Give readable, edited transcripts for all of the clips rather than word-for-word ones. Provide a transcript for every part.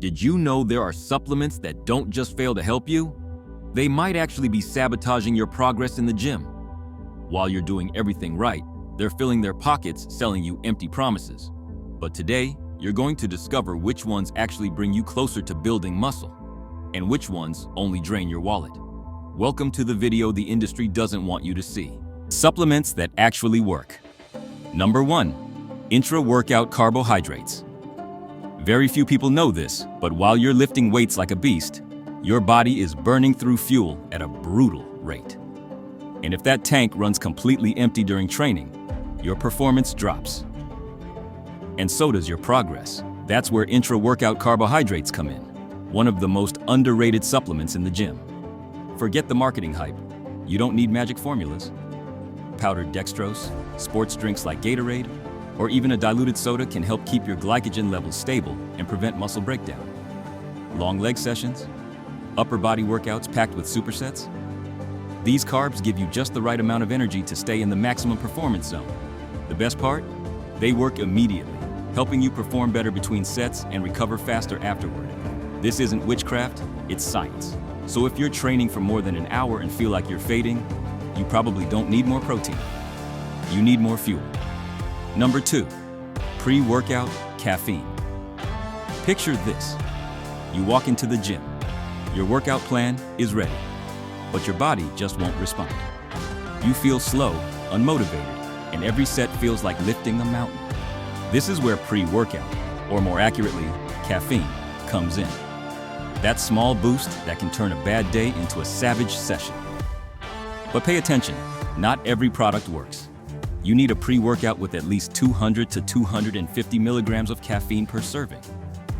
Did you know there are supplements that don't just fail to help you? They might actually be sabotaging your progress in the gym. While you're doing everything right, they're filling their pockets selling you empty promises. But today, you're going to discover which ones actually bring you closer to building muscle, and which ones only drain your wallet. Welcome to the video the industry doesn't want you to see. Supplements that actually work. Number 1. Intra-workout carbohydrates. Very few people know this, but while you're lifting weights like a beast, your body is burning through fuel at a brutal rate. And if that tank runs completely empty during training, your performance drops. And so does your progress. That's where intra-workout carbohydrates come in, one of the most underrated supplements in the gym. Forget the marketing hype. You don't need magic formulas. Powdered dextrose, sports drinks like Gatorade, or even a diluted soda can help keep your glycogen levels stable and prevent muscle breakdown. Long leg sessions, upper body workouts packed with supersets. These carbs give you just the right amount of energy to stay in the maximum performance zone. The best part? They work immediately, helping you perform better between sets and recover faster afterward. This isn't witchcraft, it's science. So if you're training for more than an hour and feel like you're fading, you probably don't need more protein. You need more fuel. Number 2, pre-workout caffeine. Picture this. You walk into the gym. Your workout plan is ready, but your body just won't respond. You feel slow, unmotivated, and every set feels like lifting a mountain. This is where pre-workout, or more accurately, caffeine, comes in. That small boost that can turn a bad day into a savage session. But pay attention, not every product works. You need a pre-workout with at least 200 to 250 milligrams of caffeine per serving.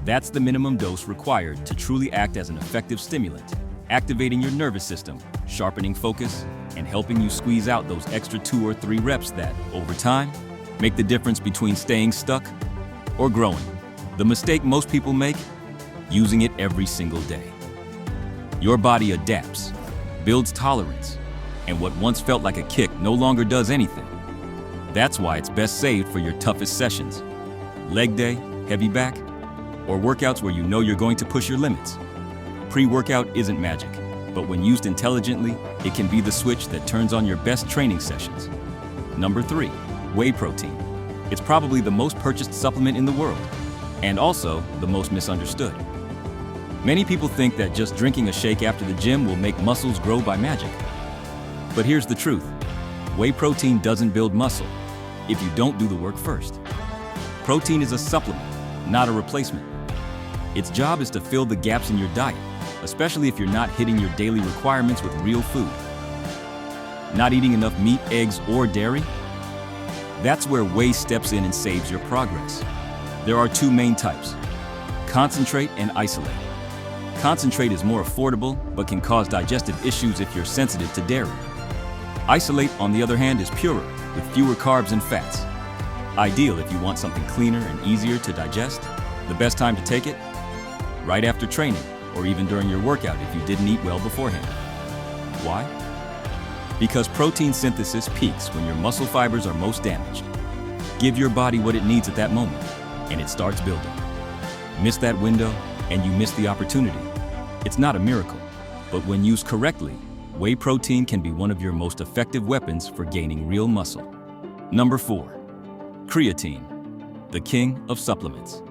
That's the minimum dose required to truly act as an effective stimulant, activating your nervous system, sharpening focus, and helping you squeeze out those extra 2 or 3 reps that, over time, make the difference between staying stuck or growing. The mistake most people make? Using it every single day. Your body adapts, builds tolerance, and what once felt like a kick no longer does anything. That's why it's best saved for your toughest sessions. Leg day, heavy back, or workouts where you know you're going to push your limits. Pre-workout isn't magic, but when used intelligently, it can be the switch that turns on your best training sessions. Number 3, whey protein. It's probably the most purchased supplement in the world, and also the most misunderstood. Many people think that just drinking a shake after the gym will make muscles grow by magic. But here's the truth. Whey protein doesn't build muscle if you don't do the work first. Protein is a supplement, not a replacement. Its job is to fill the gaps in your diet, especially if you're not hitting your daily requirements with real food. Not eating enough meat, eggs, or dairy? That's where whey steps in and saves your progress. There are 2 main types, concentrate and isolate. Concentrate is more affordable, but can cause digestive issues if you're sensitive to dairy. Isolate, on the other hand, is purer, with fewer carbs and fats. Ideal if you want something cleaner and easier to digest. The best time to take it? Right after training, or even during your workout if you didn't eat well beforehand. Why? Because protein synthesis peaks when your muscle fibers are most damaged. Give your body what it needs at that moment, and it starts building. Miss that window, and you miss the opportunity. It's not a miracle, but when used correctly, whey protein can be one of your most effective weapons for gaining real muscle. Number 4, creatine, the king of supplements.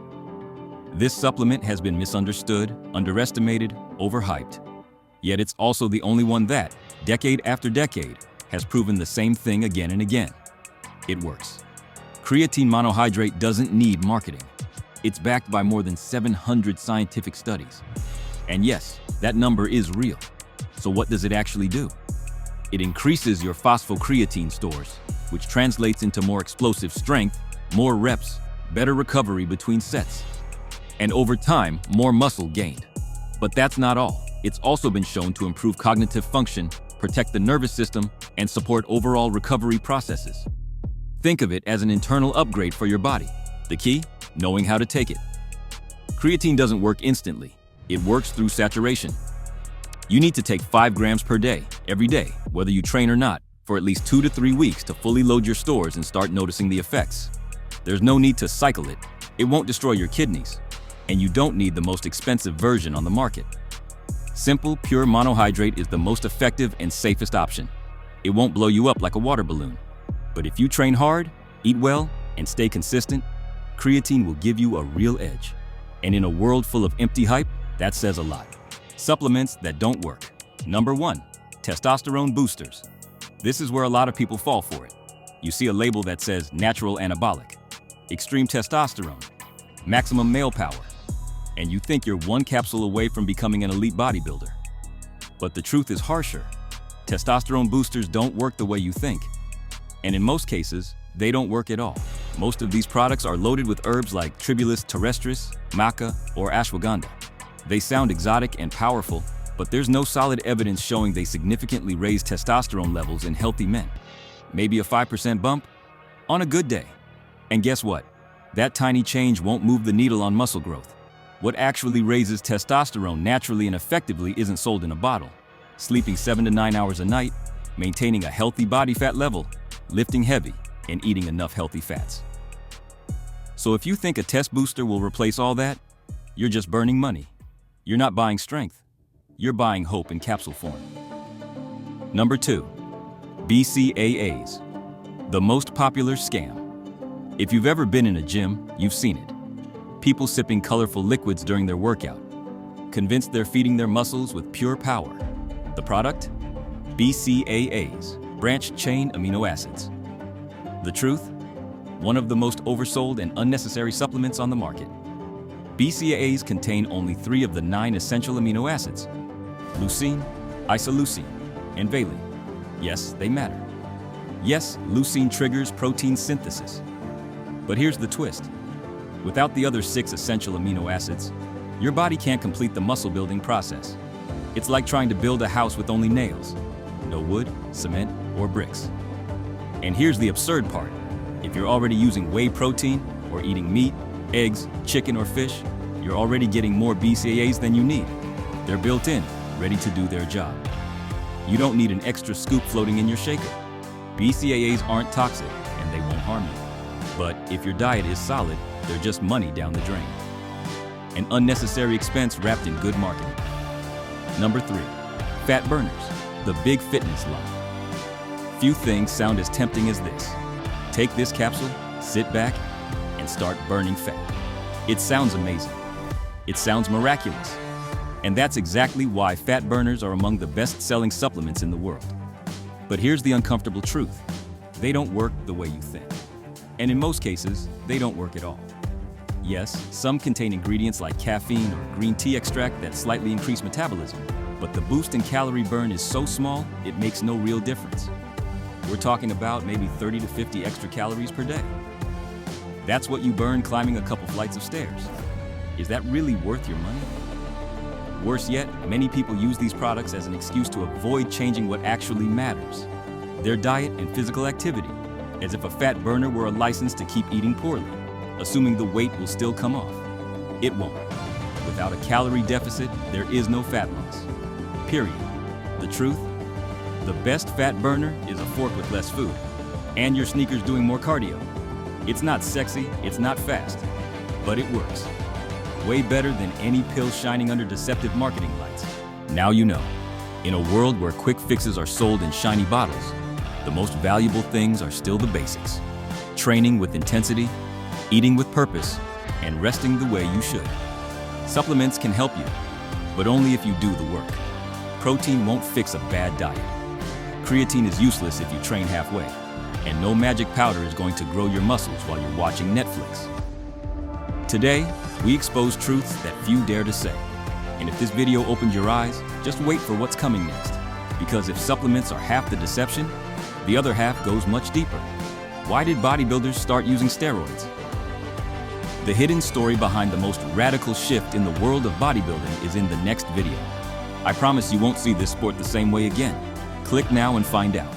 This supplement has been misunderstood, underestimated, overhyped. Yet it's also the only one that, decade after decade, has proven the same thing again and again. It works. Creatine monohydrate doesn't need marketing. It's backed by more than 700 scientific studies. And yes, that number is real. So what does it actually do? It increases your phosphocreatine stores, which translates into more explosive strength, more reps, better recovery between sets, and over time, more muscle gained. But that's not all. It's also been shown to improve cognitive function, protect the nervous system, and support overall recovery processes. Think of it as an internal upgrade for your body. The key? Knowing how to take it. Creatine doesn't work instantly. It works through saturation. You need to take 5 grams per day, every day, whether you train or not, for at least 2 to 3 weeks to fully load your stores and start noticing the effects. There's no need to cycle it. It won't destroy your kidneys. And you don't need the most expensive version on the market. Simple, pure monohydrate is the most effective and safest option. It won't blow you up like a water balloon. But if you train hard, eat well, and stay consistent, creatine will give you a real edge. And in a world full of empty hype, that says a lot. Supplements that don't work. Number 1, testosterone boosters. This is where a lot of people fall for it. You see a label that says natural anabolic, extreme testosterone, maximum male power, and you think you're one capsule away from becoming an elite bodybuilder. But the truth is harsher. Testosterone boosters don't work the way you think. And in most cases, they don't work at all. Most of these products are loaded with herbs like Tribulus terrestris, maca, or ashwagandha. They sound exotic and powerful, but there's no solid evidence showing they significantly raise testosterone levels in healthy men. Maybe a 5% bump? On a good day. And guess what? That tiny change won't move the needle on muscle growth. What actually raises testosterone naturally and effectively isn't sold in a bottle. Sleeping 7 to 9 hours a night, maintaining a healthy body fat level, lifting heavy, and eating enough healthy fats. So if you think a test booster will replace all that, you're just burning money. You're not buying strength. You're buying hope in capsule form. Number 2, BCAAs, the most popular scam. If you've ever been in a gym, you've seen it. People sipping colorful liquids during their workout, convinced they're feeding their muscles with pure power. The product? BCAAs, branched-chain amino acids. The truth? One of the most oversold and unnecessary supplements on the market. BCAAs contain only 3 of the 9 essential amino acids: leucine, isoleucine, and valine. Yes, they matter. Yes, leucine triggers protein synthesis. But here's the twist. Without the other 6 essential amino acids, your body can't complete the muscle building process. It's like trying to build a house with only nails. No wood, cement, or bricks. And here's the absurd part. If you're already using whey protein or eating meat, eggs, chicken, or fish, you're already getting more BCAAs than you need. They're built in, ready to do their job. You don't need an extra scoop floating in your shaker. BCAAs aren't toxic, and they won't harm you. But if your diet is solid, they're just money down the drain. An unnecessary expense wrapped in good marketing. Number 3, fat burners, the big fitness lie. Few things sound as tempting as this. Take this capsule, sit back, and start burning fat. It sounds amazing. It sounds miraculous. And that's exactly why fat burners are among the best-selling supplements in the world. But here's the uncomfortable truth. They don't work the way you think. And in most cases, they don't work at all. Yes, some contain ingredients like caffeine or green tea extract that slightly increase metabolism, but the boost in calorie burn is so small, it makes no real difference. We're talking about maybe 30 to 50 extra calories per day. That's what you burn climbing a couple flights of stairs. Is that really worth your money? Worse yet, many people use these products as an excuse to avoid changing what actually matters: their diet and physical activity, as if a fat burner were a license to keep eating poorly, assuming the weight will still come off. It won't. Without a calorie deficit, there is no fat loss. Period. The truth? The best fat burner is a fork with less food, and your sneakers doing more cardio. It's not sexy, it's not fast, but it works. Way better than any pill shining under deceptive marketing lights. Now you know. In a world where quick fixes are sold in shiny bottles, the most valuable things are still the basics. Training with intensity, eating with purpose, and resting the way you should. Supplements can help you, but only if you do the work. Protein won't fix a bad diet. Creatine is useless if you train halfway, and no magic powder is going to grow your muscles while you're watching Netflix. Today, we expose truths that few dare to say. And if this video opened your eyes, just wait for what's coming next. Because if supplements are half the deception, the other half goes much deeper. Why did bodybuilders start using steroids? The hidden story behind the most radical shift in the world of bodybuilding is in the next video. I promise you won't see this sport the same way again. Click now and find out.